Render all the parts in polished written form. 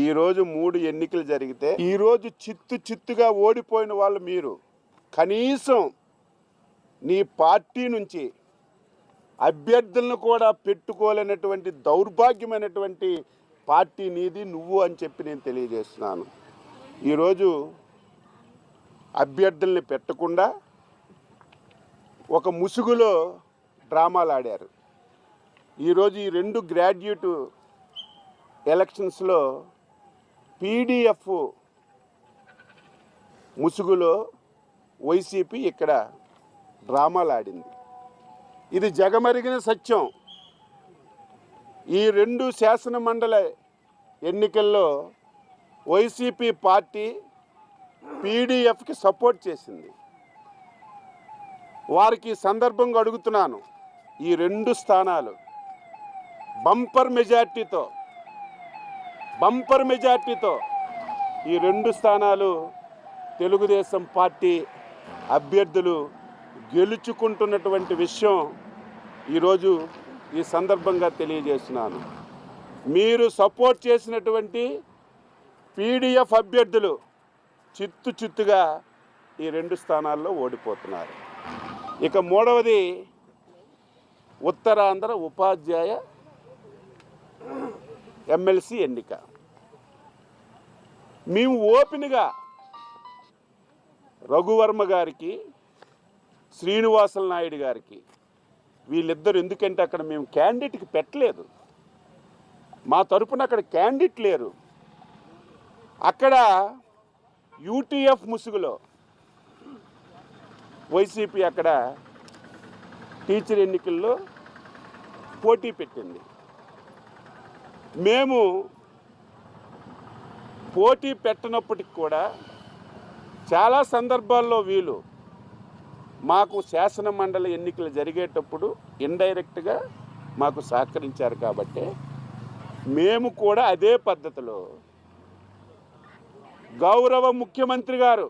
ఈరోజు 3 ఎన్నికలు జరిగితే ఈరోజు చిత్తుగా ఓడిపోయిన వాళ్ళు మీరు. కనీసం నీ పార్టీ నుంచి అభ్యర్థులను కూడా పెట్టుకోలేనటువంటి దౌర్భాగ్యమైనటువంటి పార్టీ నీది నువ్వు అని చెప్పి నేను తెలియజేస్తున్నాను. ఈరోజు అభ్యర్థుల్ని పెట్టకుండా ఒక ముసుగులో డ్రామాలు ఆడారు. ఈరోజు ఈ 2 గ్రాడ్యుయేట్ ఎలక్షన్స్లో పీడిఎఫ్ ముసుగులో వైసీపీ ఇక్కడ డ్రామాలు ఆడింది. ఇది జగమరిగిన సత్యం. ఈ 2 శాసనమండలి ఎన్నికల్లో వైసీపీ పార్టీ పీడిఎఫ్కి సపోర్ట్ చేసింది. వారికి సందర్భంగా అడుగుతున్నాను, ఈ 2 స్థానాలు బంపర్ మెజార్టీతో ఈ 2 స్థానాలు తెలుగుదేశం పార్టీ అభ్యర్థులు గెలుచుకుంటున్నటువంటి విషయం ఈరోజు ఈ సందర్భంగా తెలియజేస్తున్నాను. మీరు సపోర్ట్ చేసినటువంటి పీడిఎఫ్ అభ్యర్థులు చిత్తుగా ఈ 2 స్థానాల్లో ఓడిపోతున్నారు. ఇక 3వది ఉత్తరాంధ్ర ఉపాధ్యాయ ఎమ్మెల్సీ ఎన్నిక. మేము ఓపెన్గా రఘువర్మ గారికి, శ్రీనివాసులు నాయుడు గారికి, వీళ్ళిద్దరు, ఎందుకంటే అక్కడ మేము క్యాండిడేట్కి పెట్టలేదు, మా తరపున అక్కడ క్యాండిడేట్ లేరు. అక్కడ యూటీఎఫ్ ముసుగులో వైసీపీ అక్కడ టీచర్ ఎన్నికల్లో పోటీ పెట్టింది. మేము పోటీ పెట్టనప్పటికి కూడా చాలా సందర్భాల్లో వీళ్ళు మాకు శాసన మండలి ఎన్నికలు జరిగేటప్పుడు ఇండైరెక్ట్గా మాకు సహకరించారు. కాబట్టి మేము కూడా అదే పద్ధతిలో గౌరవ ముఖ్యమంత్రి గారు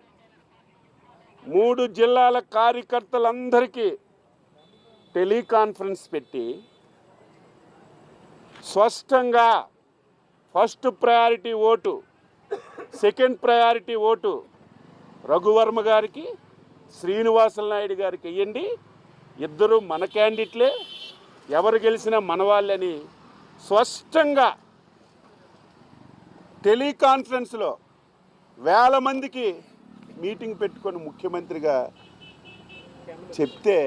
3 జిల్లాల కార్యకర్తలందరికీ టెలికాన్ఫరెన్స్ పెట్టి స్పష్టంగా first priority vote, second priority vote Raghu Varma గారికి, శ్రీనివాసులు నాయుడు గారికి వేయండి, ఇద్దరు మన క్యాండిడేట్లే, ఎవరు గెలిచినా మన వాళ్ళని స్పష్టంగా టెలికాన్ఫరెన్స్లో 1000 మందికి మీటింగ్ పెట్టుకొని ముఖ్యమంత్రిగా చెప్తే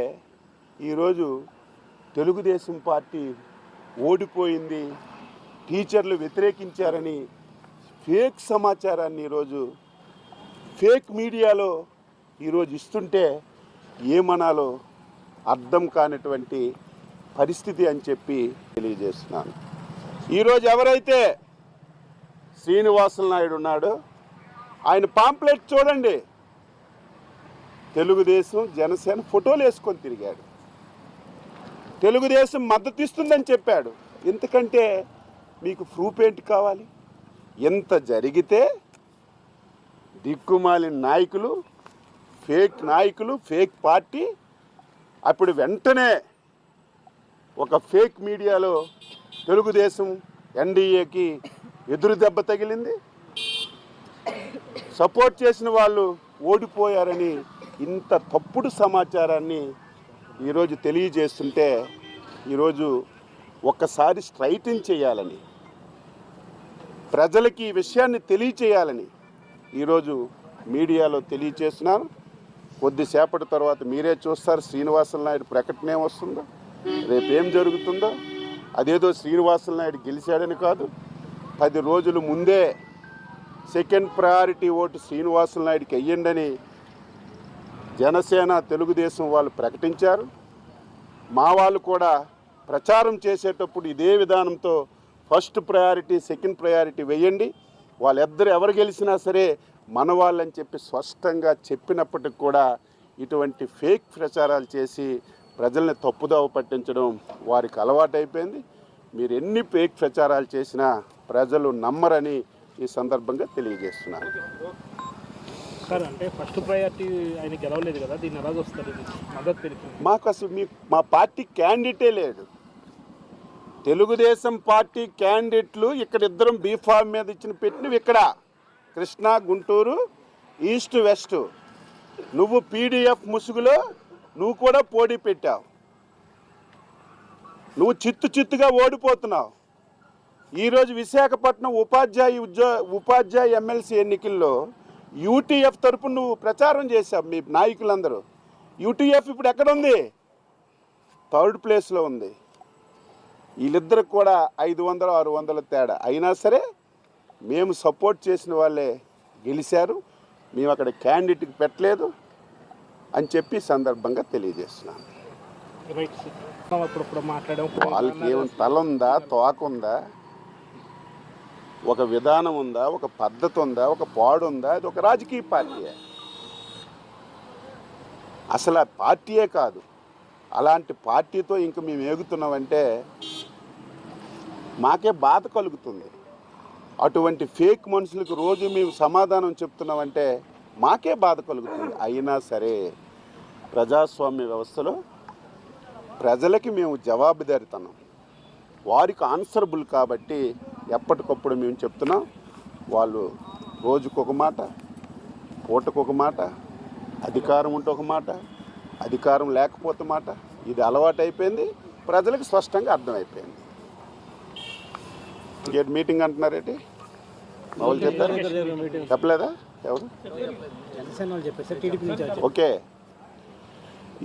ఈరోజు తెలుగుదేశం పార్టీ ఓడిపోయింది, టీచర్లు వ్యతిరేకించారని ఫేక్ సమాచారాన్ని ఈరోజు ఫేక్ మీడియాలో ఈరోజు ఇస్తుంటే ఏమనాలో అర్థం కానటువంటి పరిస్థితి అని చెప్పి తెలియజేస్తున్నాను. ఈరోజు ఎవరైతే శ్రీనివాసులు నాయుడు ఉన్నాడో ఆయన పాంప్లెట్ చూడండి, తెలుగుదేశం జనసేన ఫోటోలు వేసుకొని తిరిగాడు, తెలుగుదేశం మద్దతు ఇస్తుందని చెప్పాడు. ఎందుకంటే మీకు ప్రూఫ్ ఏంటి కావాలి? ఎంత జరిగితే దిక్కుమాలిన నాయకులు, ఫేక్ పార్టీ అప్పుడు వెంటనే ఒక ఫేక్ మీడియాలో తెలుగుదేశం ఎన్డీఏకి ఎదురు దెబ్బ తగిలింది, సపోర్ట్ చేసిన వాళ్ళు ఓడిపోయారని ఇంత తప్పుడు సమాచారాన్ని ఈరోజు తెలియజేస్తుంటే ఈరోజు ఒక్కసారి స్ట్రైటన్ చేయాలని, ప్రజలకి ఈ విషయాన్ని తెలియచేయాలని ఈరోజు మీడియాలో తెలియచేస్తున్నాను. కొద్దిసేపటి తర్వాత మీరే చూస్తారు శ్రీనివాసులు నాయుడు ప్రకటన ఏమొస్తుందో, రేపేం జరుగుతుందో. అదేదో శ్రీనివాసులు నాయుడు గెలిచాడని కాదు, 10 రోజుల ముందే సెకండ్ ప్రయారిటీ ఓటు శ్రీనివాసులు నాయుడికి వెయ్యండి జనసేన తెలుగుదేశం వాళ్ళు ప్రకటించారు. మా వాళ్ళు కూడా ప్రచారం చేసేటప్పుడు ఇదే విధానంతో ఫస్ట్ ప్రయారిటీ, సెకండ్ ప్రయారిటీ వేయండి, వాళ్ళిద్దరు ఎవరు గెలిచినా సరే మన వాళ్ళని చెప్పి స్పష్టంగా చెప్పినప్పటికి కూడా ఇటువంటి ఫేక్ ప్రచారాలు చేసి ప్రజల్ని తప్పుదోవ పట్టించడం వారికి అలవాటైపోయింది. మీరు ఎన్ని ఫేక్ ప్రచారాలు చేసినా ప్రజలు నమ్మరని ఈ సందర్భంగా తెలియజేస్తున్నారు. సార్, అంటే ఫస్ట్ ప్రయారిటీ ఆయన గెలవలేదు కదా, దీన్ని ఎలాగ వస్తారు? మద్దతు తెలిపింది మాకు అసలు మా పార్టీ క్యాండిడేటే లేడు. తెలుగుదేశం పార్టీ క్యాండిడేట్లు ఇక్కడ ఇద్దరం బీఫామ్ మీద ఇచ్చిన పెట్టినవి ఇక్కడ కృష్ణా గుంటూరు ఈస్ట్ వెస్ట్. నువ్వు పీడిఎఫ్ ముసుగులో నువ్వు కూడా పోటీ పెట్టావు. నువ్వు చిత్తుగా ఓడిపోతున్నావు. ఈరోజు విశాఖపట్నం ఉపాధ్యాయ ఎమ్మెల్సీ ఎన్నికల్లో యూటీఎఫ్ తరపున నువ్వు ప్రచారం చేశావు. మీ నాయకులందరూ యూటీఎఫ్ ఇప్పుడు ఎక్కడుంది? 3rd ప్లేస్లో ఉంది. వీళ్ళిద్దరికి కూడా 500-600 తేడా. అయినా సరే మేము సపోర్ట్ చేసిన వాళ్ళే గెలిచారు, మేము అక్కడ క్యాండిడేట్కి పెట్టలేదు అని చెప్పి సందర్భంగా తెలియజేస్తున్నాను. వాళ్ళకి ఏమైనా తల ఉందా, తోక ఉందా, ఒక విధానం ఉందా, ఒక పద్ధతి ఉందా, ఒక పాడు ఉందా? అది ఒక రాజకీయ పార్టీయే, అసలు ఆ పార్టీయే కాదు. అలాంటి పార్టీతో ఇంక మేము ఏగుతున్నామంటే మాకే బాధ కలుగుతుంది. అటువంటి ఫేక్ మనుషులకు రోజు మేము సమాధానం చెప్తున్నామంటే మాకే బాధ కలుగుతుంది. అయినా సరే ప్రజాస్వామ్య వ్యవస్థలో ప్రజలకి మేము జవాబుదారితనం, వారికి ఆన్సరబుల్ కాబట్టి ఎప్పటికప్పుడు మేము చెప్తున్నాం. వాళ్ళు రోజుకొక మాట, పూటకొక మాట, అధికారం ఉంటే ఒక మాట, అధికారం లేకపోతే మాట. ఇది అలవాటు అయిపోయింది, ప్రజలకు స్పష్టంగా అర్థమైపోయింది. గేట్ మీటింగ్ అంటున్నారేంటి? మామూలు చెప్పారు, చెప్పలేదా? ఎవరు? ఓకే.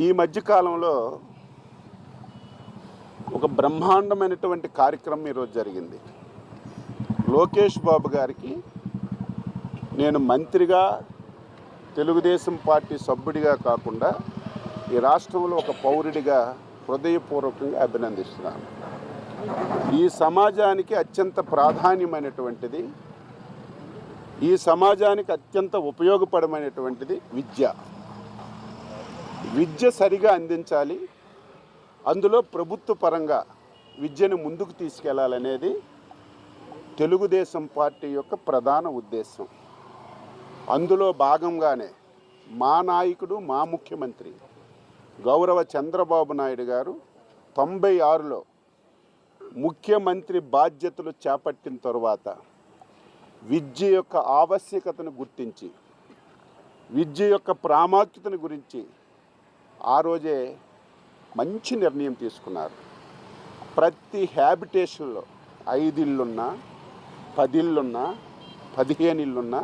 ఈ మధ్యకాలంలో ఒక బ్రహ్మాండమైనటువంటి కార్యక్రమం ఈరోజు జరిగింది. లోకేష్ బాబు గారికి నేను మంత్రిగా, తెలుగుదేశం పార్టీ సభ్యుడిగా కాకుండా ఈ రాష్ట్రంలో ఒక పౌరుడిగా హృదయపూర్వకంగా అభినందిస్తున్నాను. ఈ సమాజానికి అత్యంత ప్రాధాన్యమైనటువంటిది, ఈ సమాజానికి అత్యంత ఉపయోగపడమైనటువంటిది విద్య. విద్య సరిగా అందించాలి, అందులో ప్రభుత్వ పరంగా విద్యను ముందుకు తీసుకెళ్లాలనేది తెలుగుదేశం పార్టీ యొక్క ప్రధాన ఉద్దేశం. అందులో భాగంగానే మా నాయకుడు, మా ముఖ్యమంత్రి గౌరవ చంద్రబాబు నాయుడు గారు 96లో ముఖ్యమంత్రి బాధ్యతలు చేపట్టిన తరువాత విద్య యొక్క ఆవశ్యకతను గుర్తించి, విద్య యొక్క ప్రాముఖ్యతను గురించి ఆ రోజే మంచి నిర్ణయం తీసుకున్నారు. ప్రతి హ్యాబిటేషన్లో 5 ఇళ్ళున్నా, 10 ఇళ్ళున్నా, 15 ఇళ్ళున్నా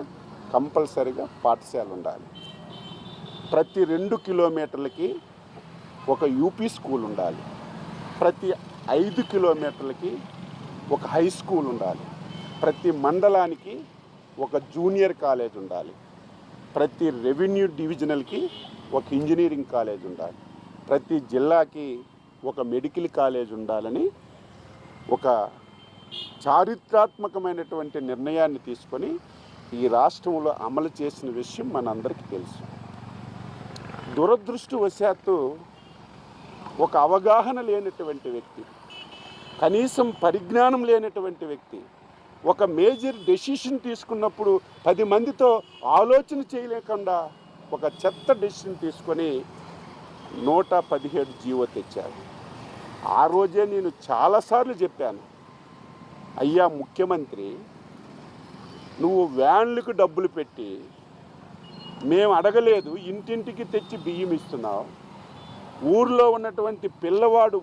కంపల్సరిగా పాఠశాల ఉండాలి. ప్రతి 2 కిలోమీటర్లకి ఒక యూపీ స్కూల్ ఉండాలి. ప్రతి 5 కిలోమీటర్లకి ఒక హై స్కూల్ ఉండాలి. ప్రతి మండలానికి ఒక జూనియర్ కాలేజ్ ఉండాలి. ప్రతి రెవెన్యూ డివిజనల్కి ఒక ఇంజనీరింగ్ కాలేజ్ ఉండాలి. ప్రతి జిల్లాకి ఒక మెడికల్ కాలేజ్ ఉండాలని ఒక చారిత్రాత్మకమైనటువంటి నిర్ణయాన్ని తీసుకొని ఈ రాష్ట్రంలో అమలు చేసిన విషయం మనందరికీ తెలుసు. దురదృష్టవశాత్తు ఒక అవగాహన లేనటువంటి వ్యక్తి, కనీసం పరిజ్ఞానం లేనటువంటి వ్యక్తి ఒక మేజర్ డెసిషన్ తీసుకున్నప్పుడు 10 మందితో ఆలోచన చేయలేకుండా ఒక చెత్త డెసిషన్ తీసుకొని 117 జీవో తెచ్చారు. ఆ రోజే నేను చాలాసార్లు చెప్పాను, అయ్యా ముఖ్యమంత్రి, నువ్వు వ్యాన్లకు డబ్బులు పెట్టి మేము అడగలేదు, ఇంటింటికి తెచ్చి బియ్యం ఇస్తున్నావు. ఊర్లో ఉన్నటువంటి పిల్లవాడు